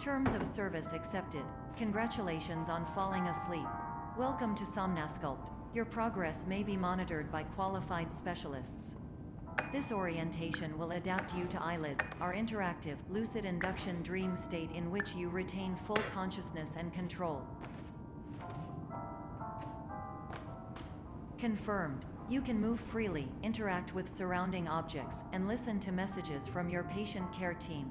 Terms of service accepted. Congratulations on falling asleep. Welcome to Somnasculpt. Your progress may be monitored by qualified specialists. This orientation will adapt you to eyelids, our interactive, lucid induction dream state in which you retain full consciousness and control. Confirmed. You can move freely, interact with surrounding objects, and listen to messages from your patient care team.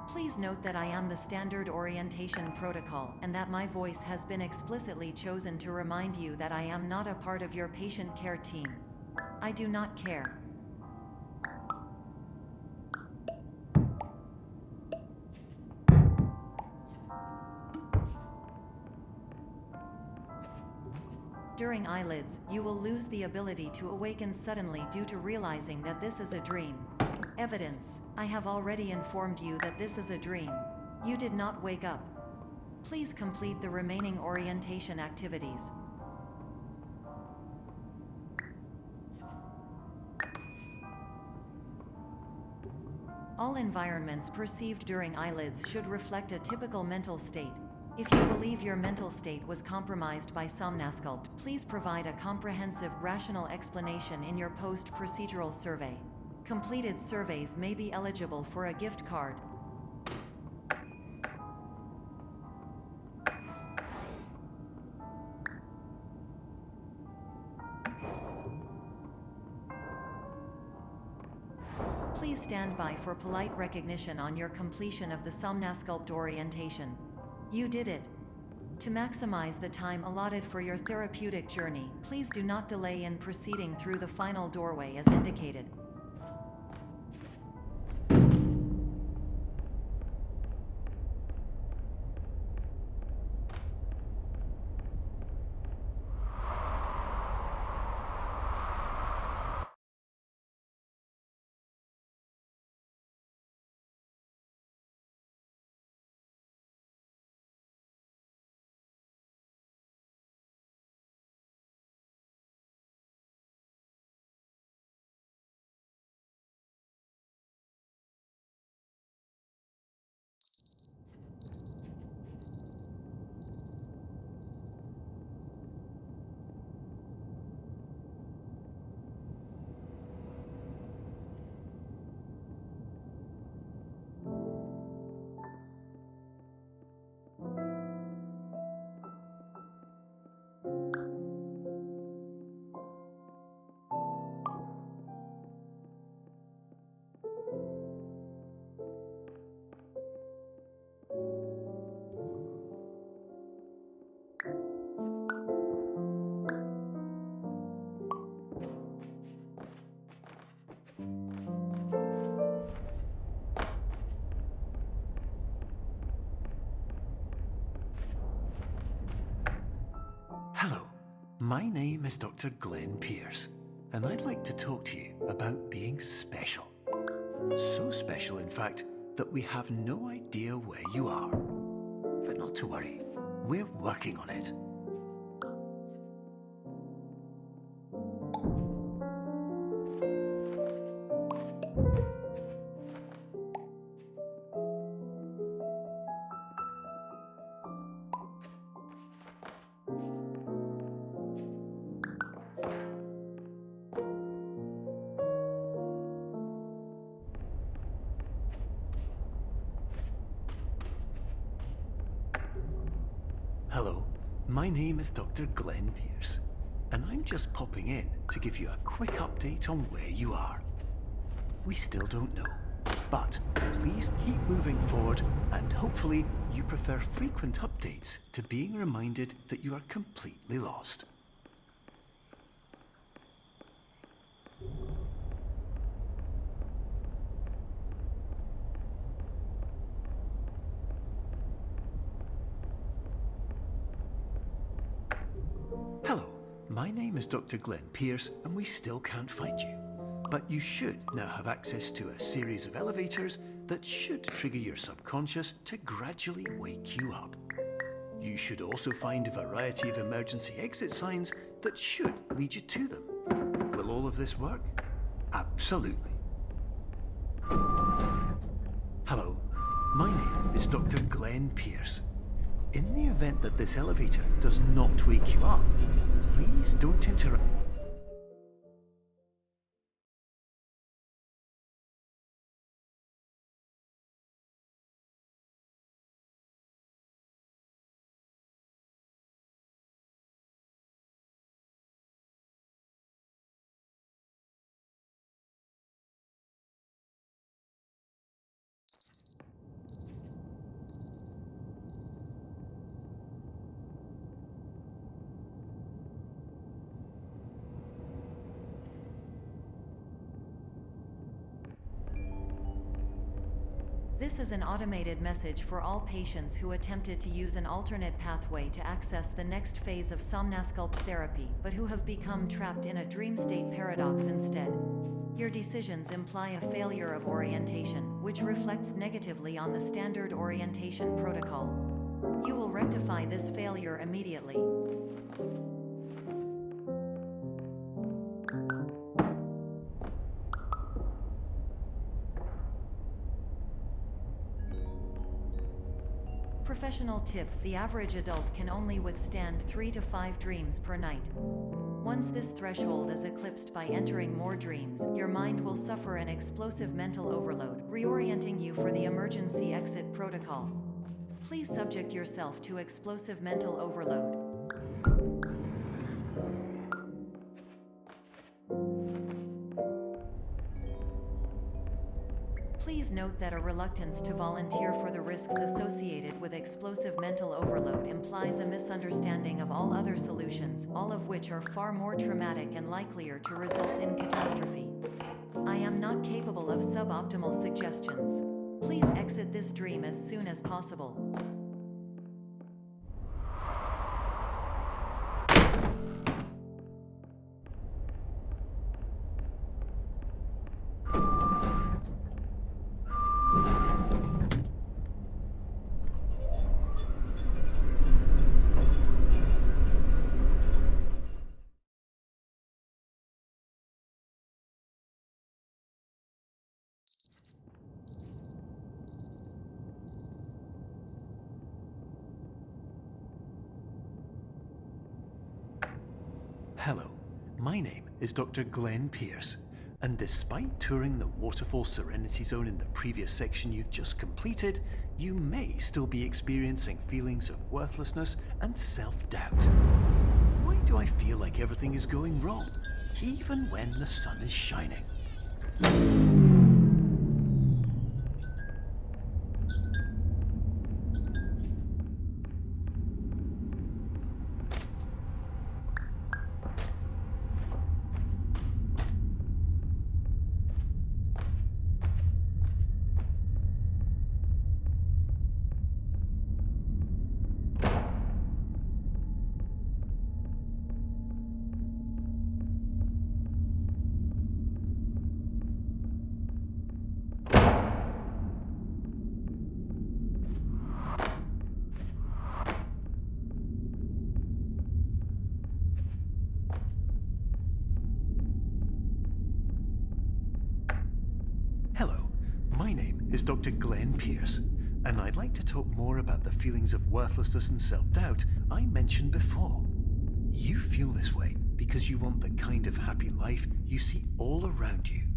Please note that I am the standard orientation protocol and that my voice has been explicitly chosen to remind you that I am not a part of your patient care team. I do not care. During eyelids, you will lose the ability to awaken suddenly due to realizing that this is a dream. Evidence. I have already informed you that this is a dream. You did not wake up. Please complete the remaining orientation activities. All environments perceived during eyelids should reflect a typical mental state. If you believe your mental state was compromised by Somnasculpt, please provide a comprehensive, rational explanation in your post-procedural survey. Completed surveys may be eligible for a gift card. Please stand by for polite recognition on your completion of the Somnasculpt orientation. You did it. To maximize the time allotted for your therapeutic journey, please do not delay in proceeding through the final doorway as indicated. Hello, my name is Dr. Glenn Pierce, and I'd like to talk to you about being special. So special, in fact, that we have no idea where you are. But not to worry, we're working on it. Hello, my name is Dr. Glenn Pierce, and I'm just popping in to give you a quick update on where you are. We still don't know, but please keep moving forward, and hopefully you prefer frequent updates to being reminded that you are completely lost. Hello, my name is Dr. Glenn Pierce, and we still can't find you. But you should now have access to a series of elevators that should trigger your subconscious to gradually wake you up. You should also find a variety of emergency exit signs that should lead you to them. Will all of this work? Absolutely. Hello, My name is Dr. Glenn Pierce. In the event that this elevator does not wake you up, please don't interrupt. This is an automated message for all patients who attempted to use an alternate pathway to access the next phase of somnasculpt therapy, but who have become trapped in a dream state paradox instead. Your decisions imply a failure of orientation, which reflects negatively on the standard orientation protocol. You will rectify this failure immediately. Professional tip: the average adult can only withstand 3 to 5 dreams per night. Once this threshold is eclipsed by entering more dreams, your mind will suffer an explosive mental overload, reorienting you for the emergency exit protocol. Please subject yourself to explosive mental overload. Please note that a reluctance to volunteer for the risks associated with explosive mental overload implies a misunderstanding of all other solutions, all of which are far more traumatic and likelier to result in catastrophe. I am not capable of suboptimal suggestions. Please exit this dream as soon as possible. Hello, my name is Dr. Glenn Pierce, and despite touring the Waterfall Serenity Zone in the previous section you've just completed, you may still be experiencing feelings of worthlessness and self-doubt. Why do I feel like everything is going wrong, even when the sun is shining? Hello, my name is Dr. Glenn Pierce, and I'd like to talk more about the feelings of worthlessness and self-doubt I mentioned before. You feel this way because you want the kind of happy life you see all around you,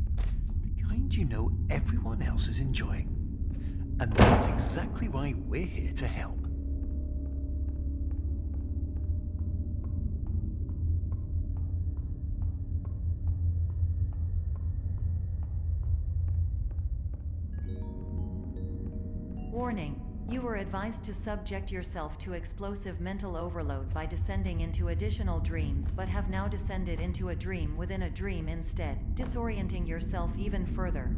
the kind you know everyone else is enjoying. And that's exactly why we're here to help. Warning: you were advised to subject yourself to explosive mental overload by descending into additional dreams, but have now descended into a dream within a dream instead, disorienting yourself even further.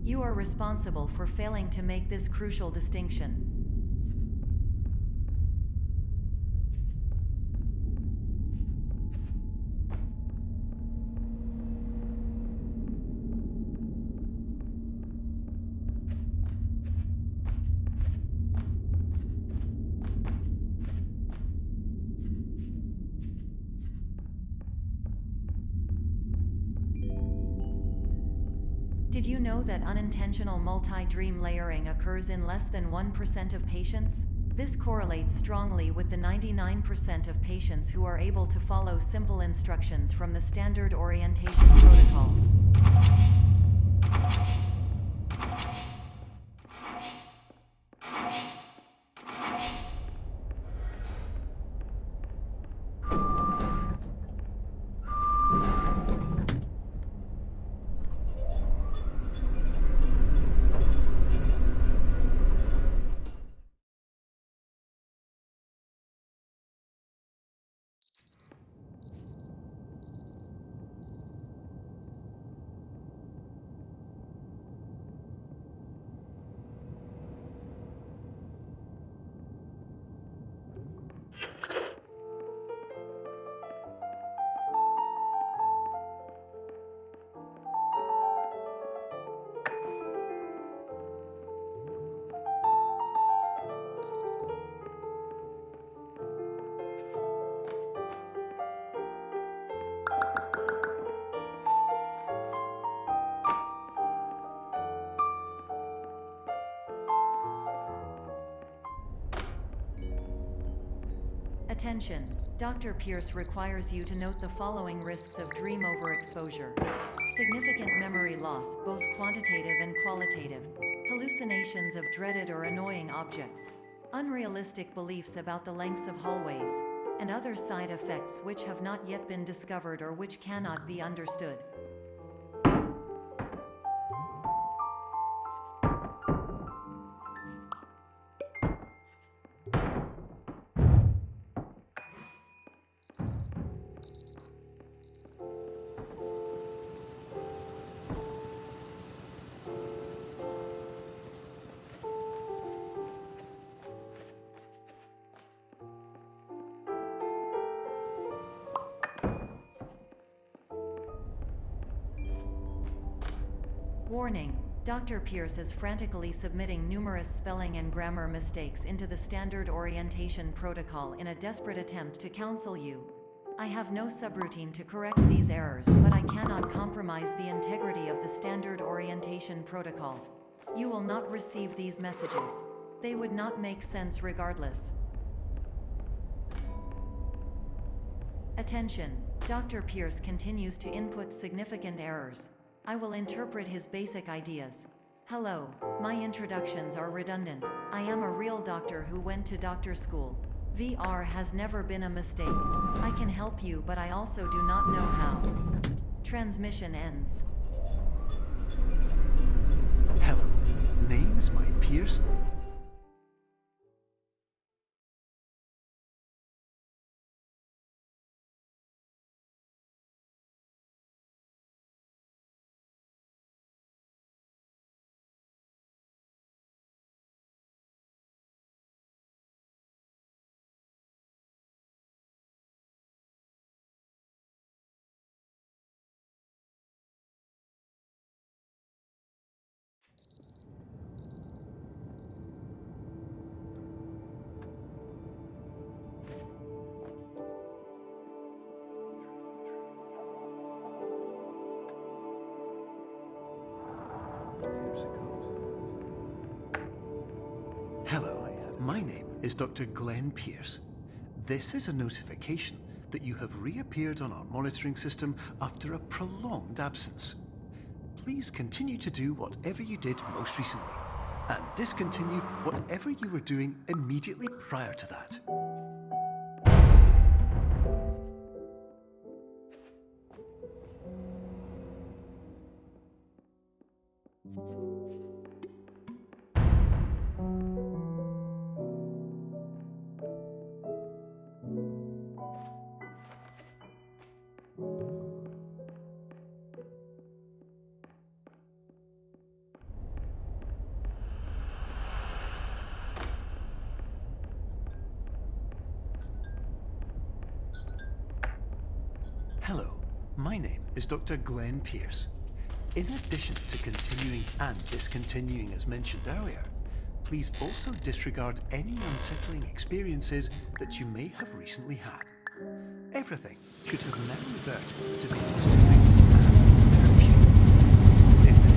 You are responsible for failing to make this crucial distinction. Did you know that unintentional multi-dream layering occurs in less than 1% of patients? This correlates strongly with the 99% of patients who are able to follow simple instructions from the standard orientation protocol. Attention! Dr. Pierce requires you to note the following risks of dream overexposure. Significant memory loss, both quantitative and qualitative. Hallucinations of dreaded or annoying objects. Unrealistic beliefs about the lengths of hallways. And other side effects which have not yet been discovered or which cannot be understood. Warning: Dr. Pierce is frantically submitting numerous spelling and grammar mistakes into the standard orientation protocol in a desperate attempt to counsel you. I have no subroutine to correct these errors, but I cannot compromise the integrity of the standard orientation protocol. You will not receive these messages. They would not make sense regardless. Attention! Dr. Pierce continues to input significant errors. I will interpret his basic ideas. Hello, my introductions are redundant. I am a real doctor who went to doctor school. VR has never been a mistake. I can help you, but I also do not know how. Transmission ends. Hello, name's Mike Pierce. Hello, my name is Dr. Glenn Pierce. This is a notification that you have reappeared on our monitoring system after a prolonged absence. Please continue to do whatever you did most recently, and discontinue whatever you were doing immediately prior to that. Hello, my name is Dr. Glenn Pierce. In addition to continuing and discontinuing as mentioned earlier, please also disregard any unsettling experiences that you may have recently had. Everything should have now reverted to being soothing and therapeutic. If this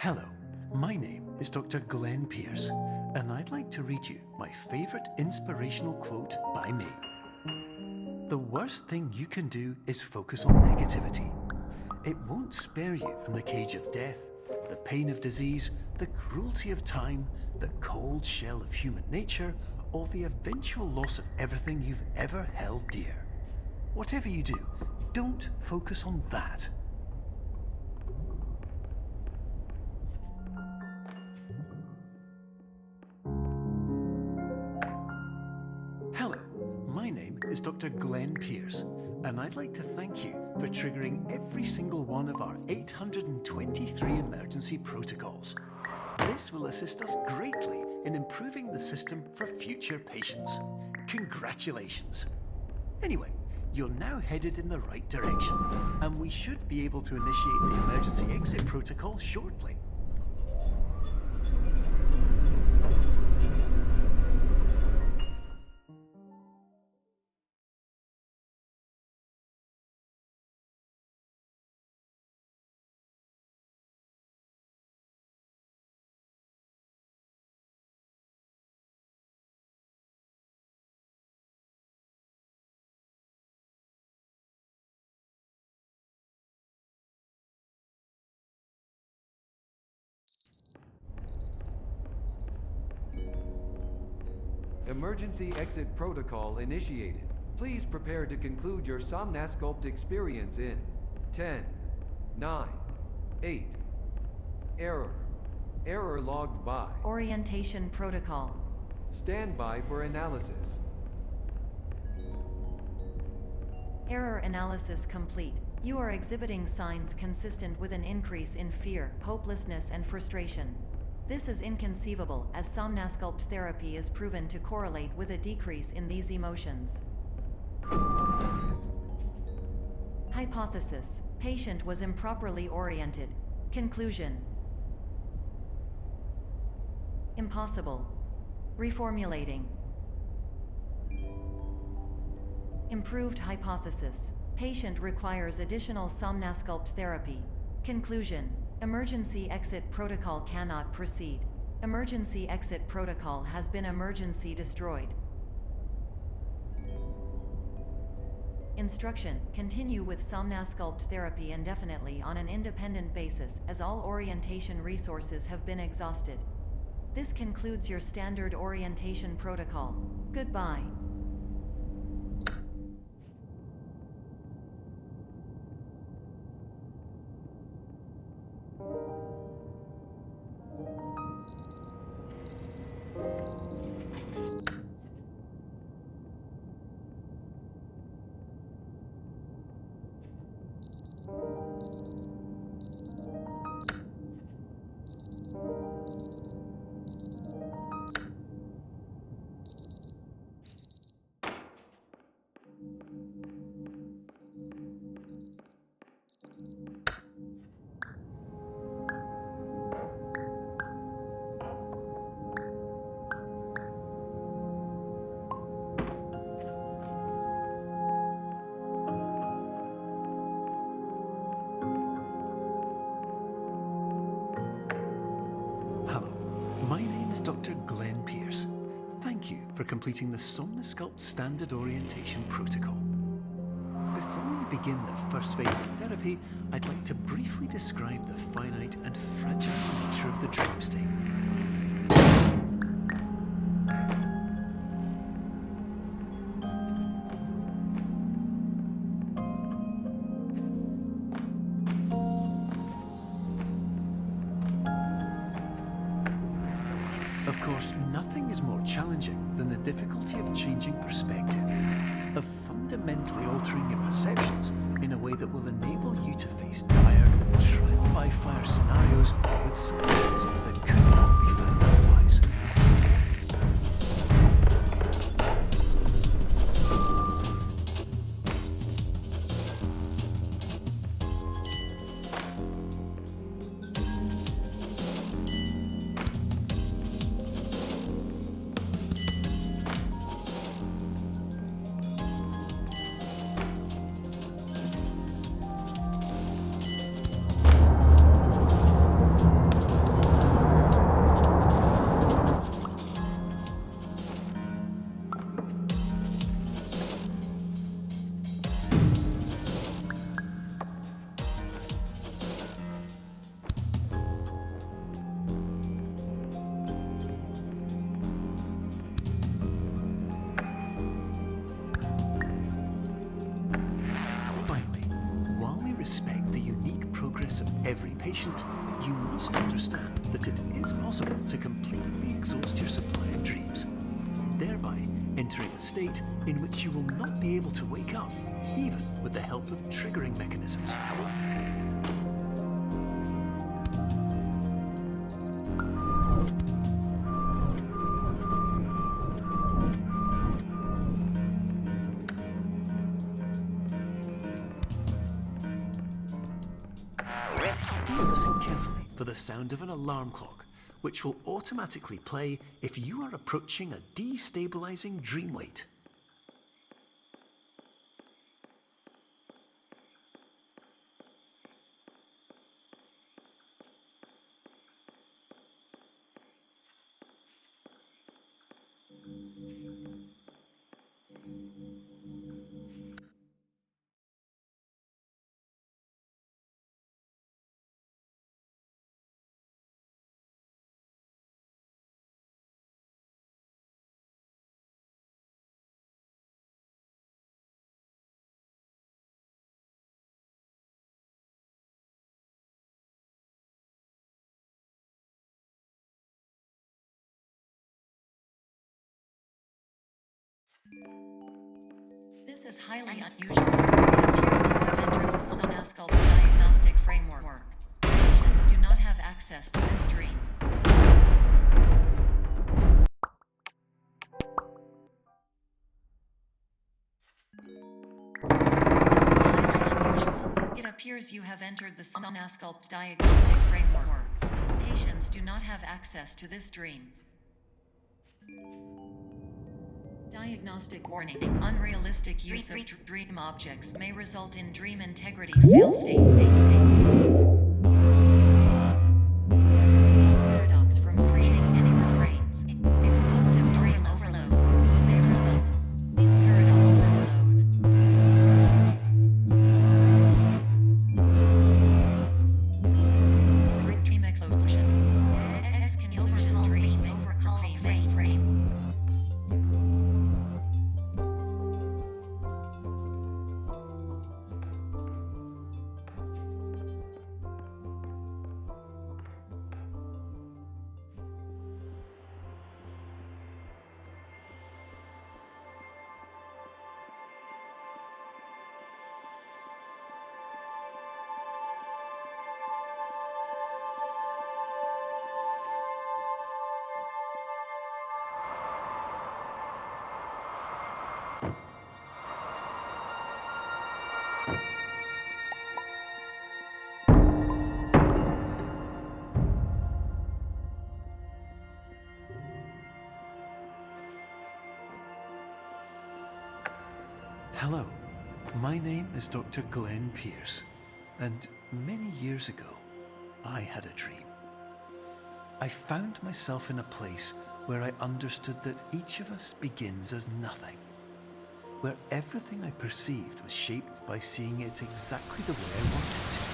Hello, my name is Dr. Glenn Pierce, and I'd like to read you my favourite inspirational quote by me. The worst thing you can do is focus on negativity. It won't spare you from the cage of death, the pain of disease, the cruelty of time, the cold shell of human nature, or the eventual loss of everything you've ever held dear. Whatever you do, don't focus on that. Hello, my name is Dr. Glenn Pierce, and I'd like to thank you for triggering every single one of our 823 emergency protocols. This will assist us greatly in improving the system for future patients. Congratulations. Anyway, you're now headed in the right direction, and we should be able to initiate the emergency exit protocol shortly. Emergency exit protocol initiated. Please prepare to conclude your Somnasculpt experience in 10, 9, 8. Error. Error logged by. Orientation protocol. Stand by for analysis. Error analysis complete. You are exhibiting signs consistent with an increase in fear, hopelessness, and frustration. This is inconceivable, as Somnasculpt therapy is proven to correlate with a decrease in these emotions. Hypothesis: patient was improperly oriented. Conclusion: impossible. Reformulating. Improved hypothesis: patient requires additional Somnasculpt therapy. Conclusion: emergency exit protocol cannot proceed. Emergency exit protocol has been emergency destroyed. Instruction: continue with Somnasculpt therapy indefinitely on an independent basis, as all orientation resources have been exhausted. This concludes your standard orientation protocol. Goodbye. My name is Dr. Glenn Pierce. Thank you for completing the Somnasculpt Standard Orientation Protocol. Before we begin the first phase of therapy, I'd like to briefly describe the finite and fragile nature of the dream state. Of course, nothing is more challenging than the difficulty of changing perspective, of fundamentally altering your perceptions in a way that will enable you to face dire, trial-by-fire scenarios with solutions that could not be found otherwise. every patient, you must understand that it is possible to completely exhaust your supply of dreams, thereby entering a state in which you will not be able to wake up, even with the help of triggering mechanisms. Please listen carefully for the sound of an alarm clock, which will automatically play if you are approaching a destabilizing dream weight. This is highly unusual. It appears you have entered the Sonasculpt diagnostic framework. Patients do not have access to this dream. It appears you have entered the Sonasculpt diagnostic framework. Patients do not have access to this dream. Diagnostic warning. Unrealistic use of dream objects may result in dream integrity failsafes. These paradox from creating any refrains. Explosive dream overload may result. These paradox overload. Dream explosion. Exclusion dream overcall frame. Hello, my name is Dr. Glenn Pierce, and many years ago, I had a dream. I found myself in a place where I understood that each of us begins as nothing, where everything I perceived was shaped by seeing it exactly the way I wanted to.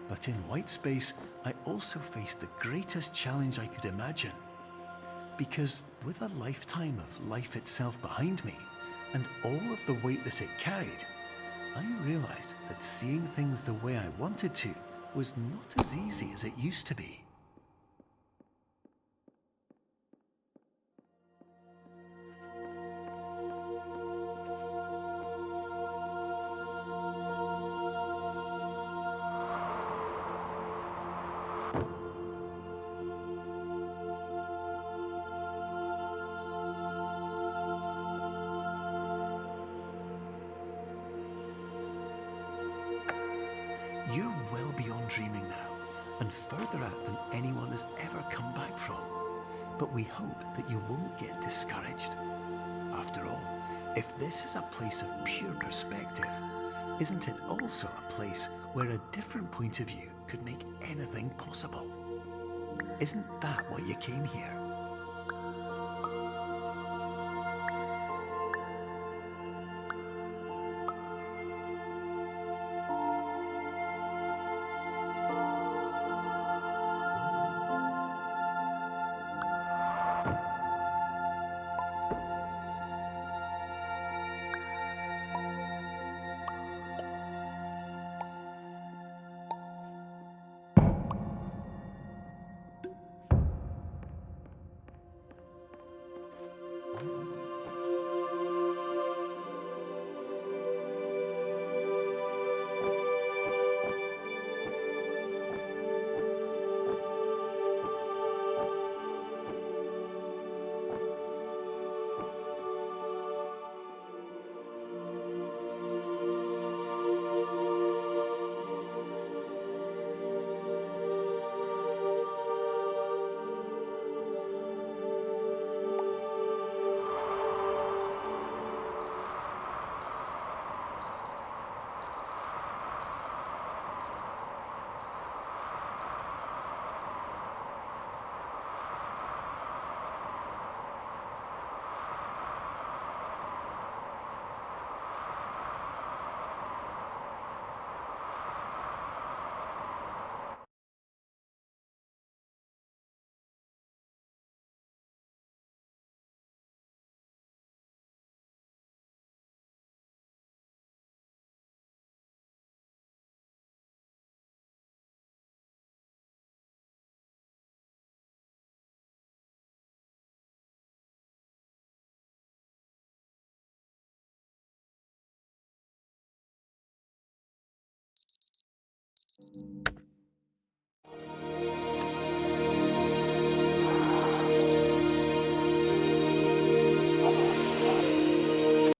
But in Whitespace, I also faced the greatest challenge I could imagine. Because with a lifetime of life itself behind me, and all of the weight that it carried, I realized that seeing things the way I wanted to was not as easy as it used to be. You're well beyond dreaming now, and further out than anyone has ever come back from. But we hope that you won't get discouraged. After all, if this is a place of pure perspective, isn't it also a place where a different point of view could make anything possible? Isn't that why you came here?